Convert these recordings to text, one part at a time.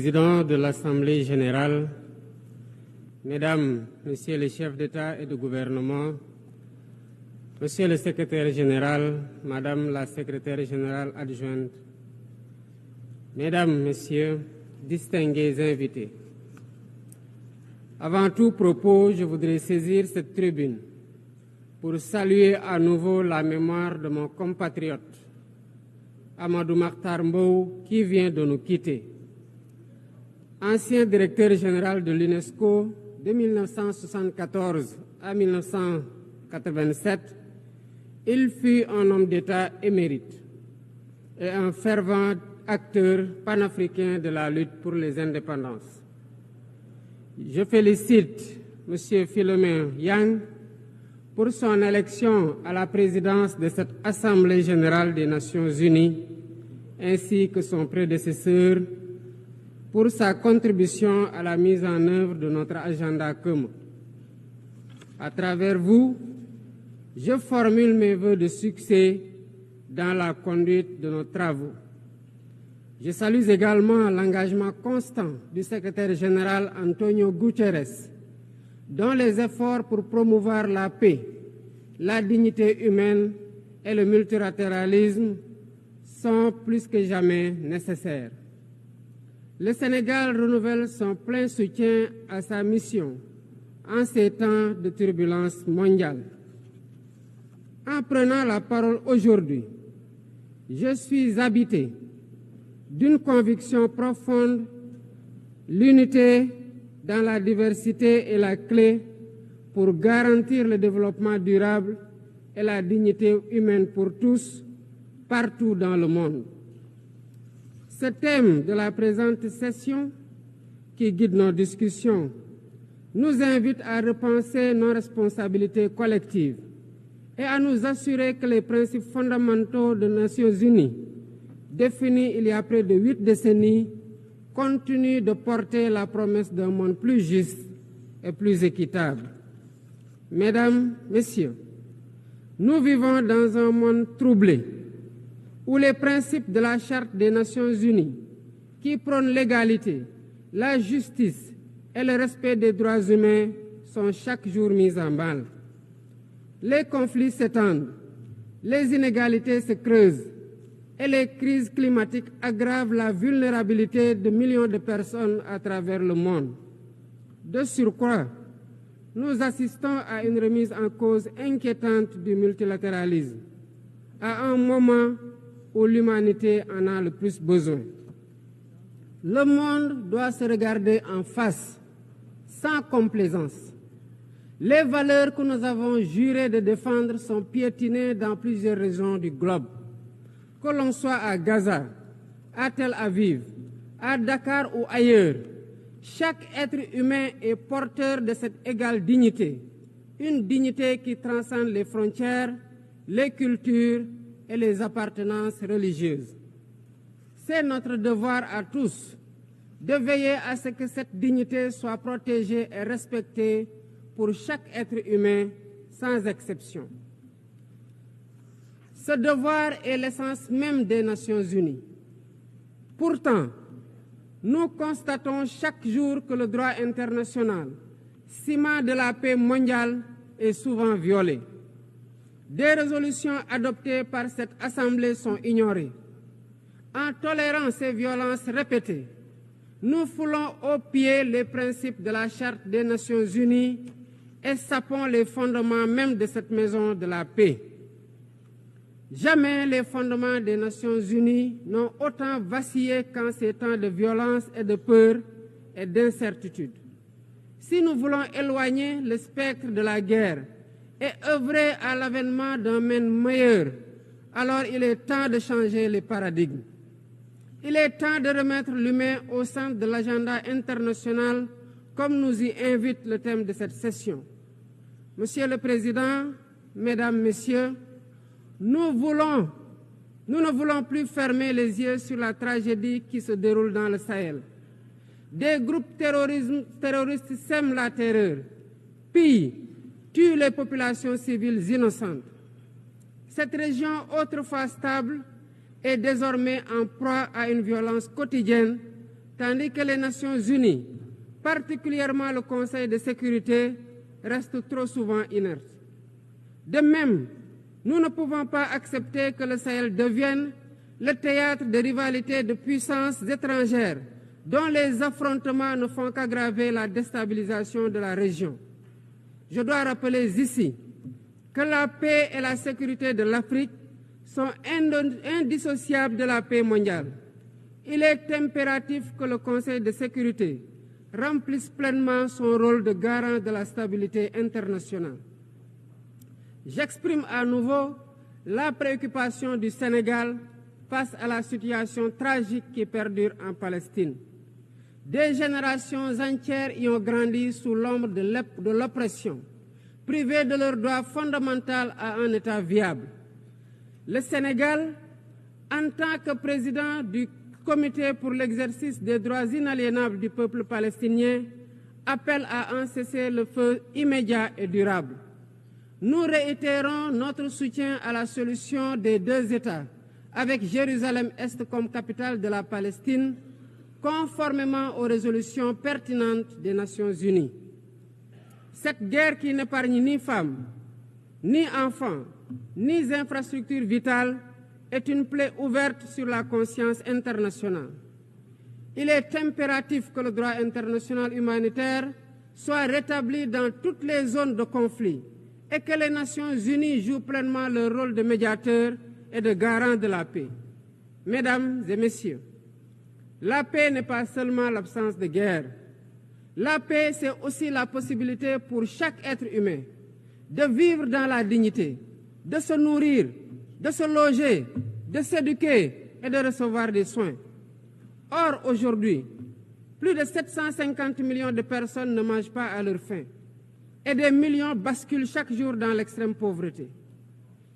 Président de l'Assemblée générale, Mesdames, Messieurs les chefs d'État et de gouvernement, Monsieur le secrétaire général, Madame la secrétaire générale adjointe, Mesdames, Messieurs, distingués invités. Avant tout propos, je voudrais saisir cette tribune pour saluer à nouveau la mémoire de mon compatriote, Amadou Makhtar Mbow, qui vient de nous quitter. Ancien directeur général de l'UNESCO de 1974 à 1987, il fut un homme d'État émérite et un fervent acteur panafricain de la lutte pour les indépendances. Je félicite M. Philomène Yang pour son élection à la présidence de cette Assemblée générale des Nations unies, ainsi que son prédécesseur pour sa contribution à la mise en œuvre de notre agenda commun. À travers vous, je formule mes vœux de succès dans la conduite de nos travaux. Je salue également l'engagement constant du secrétaire général Antonio Guterres, dont les efforts pour promouvoir la paix, la dignité humaine et le multilatéralisme sont plus que jamais nécessaires. Le Sénégal renouvelle son plein soutien à sa mission en ces temps de turbulence mondiale. En prenant la parole aujourd'hui, je suis habité d'une conviction profonde: l'unité dans la diversité est la clé pour garantir le développement durable et la dignité humaine pour tous, partout dans le monde. Ce thème de la présente session, qui guide nos discussions, nous invite à repenser nos responsabilités collectives et à nous assurer que les principes fondamentaux des Nations unies, définis il y a près de 8 décennies, continuent de porter la promesse d'un monde plus juste et plus équitable. Mesdames, Messieurs, nous vivons dans un monde troublé, où les principes de la Charte des Nations unies, qui prônent l'égalité, la justice et le respect des droits humains, sont chaque jour mis en mal. Les conflits s'étendent, les inégalités se creusent et les crises climatiques aggravent la vulnérabilité de millions de personnes à travers le monde. De surcroît, nous assistons à une remise en cause inquiétante du multilatéralisme, à un moment où l'humanité en a le plus besoin. Le monde doit se regarder en face, sans complaisance. Les valeurs que nous avons juré de défendre sont piétinées dans plusieurs régions du globe. Que l'on soit à Gaza, à Tel Aviv, à Dakar ou ailleurs, chaque être humain est porteur de cette égale dignité, une dignité qui transcende les frontières, les cultures et les appartenances religieuses. C'est notre devoir à tous de veiller à ce que cette dignité soit protégée et respectée pour chaque être humain, sans exception. Ce devoir est l'essence même des Nations unies. Pourtant, nous constatons chaque jour que le droit international, ciment de la paix mondiale, est souvent violé. Des résolutions adoptées par cette Assemblée sont ignorées. En tolérant ces violences répétées, nous foulons aux pieds les principes de la Charte des Nations unies et sapons les fondements même de cette maison de la paix. Jamais les fondements des Nations unies n'ont autant vacillé qu'en ces temps de violence et de peur et d'incertitude. Si nous voulons éloigner le spectre de la guerre et œuvrer à l'avènement d'un monde meilleur, alors il est temps de changer les paradigmes. Il est temps de remettre l'humain au centre de l'agenda international, comme nous y invite le thème de cette session. Monsieur le Président, Mesdames, Messieurs, nous ne voulons plus fermer les yeux sur la tragédie qui se déroule dans le Sahel. Des groupes terroristes sèment la terreur, pillent, tuent les populations civiles innocentes. Cette région, autrefois stable, est désormais en proie à une violence quotidienne tandis que les Nations Unies, particulièrement le Conseil de sécurité, restent trop souvent inertes. De même, nous ne pouvons pas accepter que le Sahel devienne le théâtre de rivalités de puissances étrangères dont les affrontements ne font qu'aggraver la déstabilisation de la région. Je dois rappeler ici que la paix et la sécurité de l'Afrique sont indissociables de la paix mondiale. Il est impératif que le Conseil de sécurité remplisse pleinement son rôle de garant de la stabilité internationale. J'exprime à nouveau la préoccupation du Sénégal face à la situation tragique qui perdure en Palestine. Des générations entières y ont grandi sous l'ombre de l'oppression, privées de leur droit fondamental à un État viable. Le Sénégal, en tant que président du Comité pour l'exercice des droits inaliénables du peuple palestinien, appelle à un cessez-le-feu immédiat et durable. Nous réitérons notre soutien à la solution des deux États, avec Jérusalem-Est comme capitale de la Palestine, conformément aux résolutions pertinentes des Nations Unies. Cette guerre qui n'épargne ni femmes, ni enfants, ni infrastructures vitales est une plaie ouverte sur la conscience internationale. Il est impératif que le droit international humanitaire soit rétabli dans toutes les zones de conflit et que les Nations Unies jouent pleinement leur rôle de médiateur et de garant de la paix. Mesdames et messieurs, la paix n'est pas seulement l'absence de guerre. La paix, c'est aussi la possibilité pour chaque être humain de vivre dans la dignité, de se nourrir, de se loger, de s'éduquer et de recevoir des soins. Or, aujourd'hui, plus de 750 millions de personnes ne mangent pas à leur faim et des millions basculent chaque jour dans l'extrême pauvreté.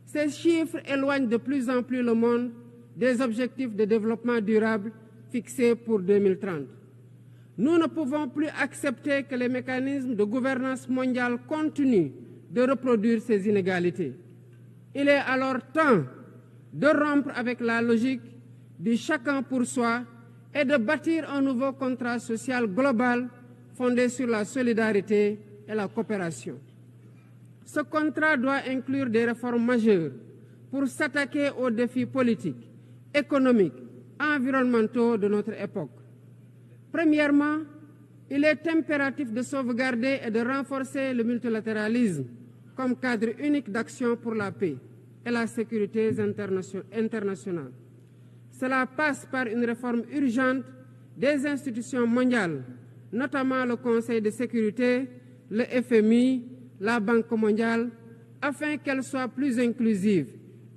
Ces chiffres éloignent de plus en plus le monde des objectifs de développement durable fixés pour 2030. Nous ne pouvons plus accepter que les mécanismes de gouvernance mondiale continuent de reproduire ces inégalités. Il est alors temps de rompre avec la logique du chacun pour soi et de bâtir un nouveau contrat social global fondé sur la solidarité et la coopération. Ce contrat doit inclure des réformes majeures pour s'attaquer aux défis politiques, économiques, environnementaux de notre époque. Premièrement, il est impératif de sauvegarder et de renforcer le multilatéralisme comme cadre unique d'action pour la paix et la sécurité internationale. Cela passe par une réforme urgente des institutions mondiales, notamment le Conseil de sécurité, le FMI, la Banque mondiale, afin qu'elles soient plus inclusives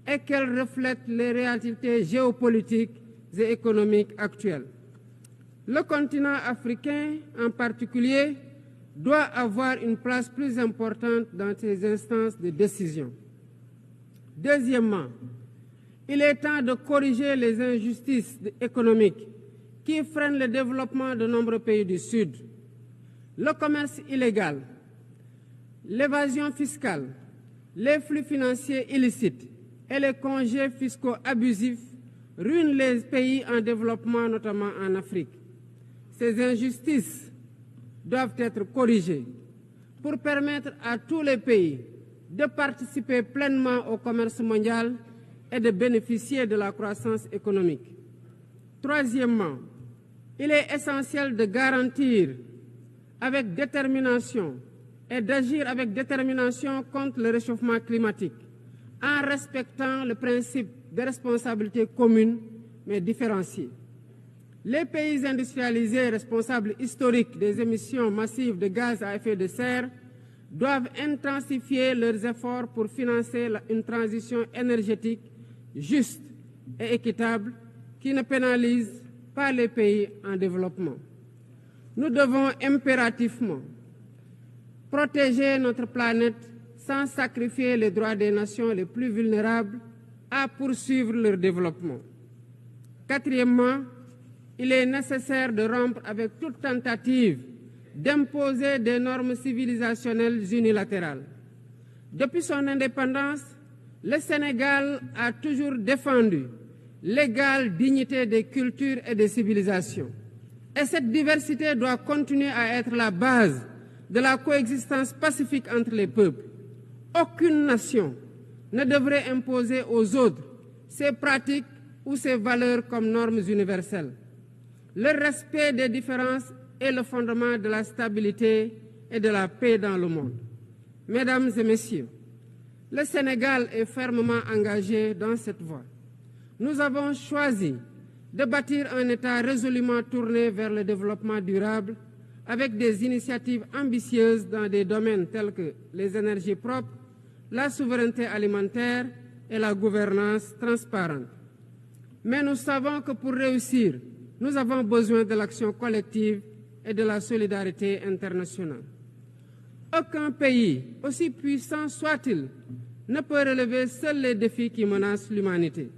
et qu'elles reflètent les réalités géopolitiques et économiques actuelles. Le continent africain, en particulier, doit avoir une place plus importante dans ces instances de décision. Deuxièmement, il est temps de corriger les injustices économiques qui freinent le développement de nombreux pays du Sud. Le commerce illégal, l'évasion fiscale, les flux financiers illicites et les congés fiscaux abusifs ruinent les pays en développement, notamment en Afrique. Ces injustices doivent être corrigées pour permettre à tous les pays de participer pleinement au commerce mondial et de bénéficier de la croissance économique. Troisièmement, il est essentiel de garantir avec détermination et d'agir avec détermination contre le réchauffement climatique en respectant le principe de responsabilité commune mais différenciée. Les pays industrialisés responsables historiques des émissions massives de gaz à effet de serre doivent intensifier leurs efforts pour financer une transition énergétique juste et équitable qui ne pénalise pas les pays en développement. Nous devons impérativement protéger notre planète sans sacrifier les droits des nations les plus vulnérables à poursuivre leur développement. Quatrièmement, il est nécessaire de rompre avec toute tentative d'imposer des normes civilisationnelles unilatérales. Depuis son indépendance, le Sénégal a toujours défendu l'égale dignité des cultures et des civilisations, Et cette diversité doit continuer à être la base de la coexistence pacifique entre les peuples. Aucune nation ne devrait imposer aux autres ses pratiques ou ses valeurs comme normes universelles. Le respect des différences est le fondement de la stabilité et de la paix dans le monde. Mesdames et messieurs, le Sénégal est fermement engagé dans cette voie. Nous avons choisi de bâtir un État résolument tourné vers le développement durable avec des initiatives ambitieuses dans des domaines tels que les énergies propres, la souveraineté alimentaire et la gouvernance transparente. Mais nous savons que pour réussir, nous avons besoin de l'action collective et de la solidarité internationale. Aucun pays, aussi puissant soit-il, ne peut relever seuls les défis qui menacent l'humanité.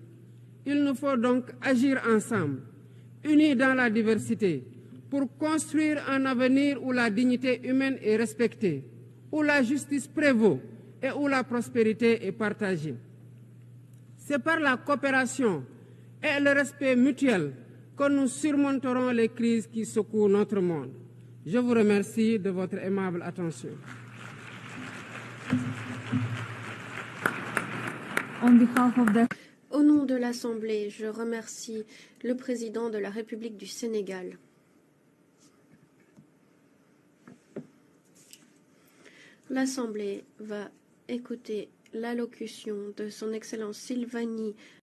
Il nous faut donc agir ensemble, unis dans la diversité, pour construire un avenir où la dignité humaine est respectée, où la justice prévaut et où la prospérité est partagée. C'est par la coopération et le respect mutuel que nous surmonterons les crises qui secouent notre monde. Je vous remercie de votre aimable attention. Au nom de l'Assemblée, je remercie le président de la République du Sénégal. L'Assemblée va écouter l'allocution de son Excellence Sylvanie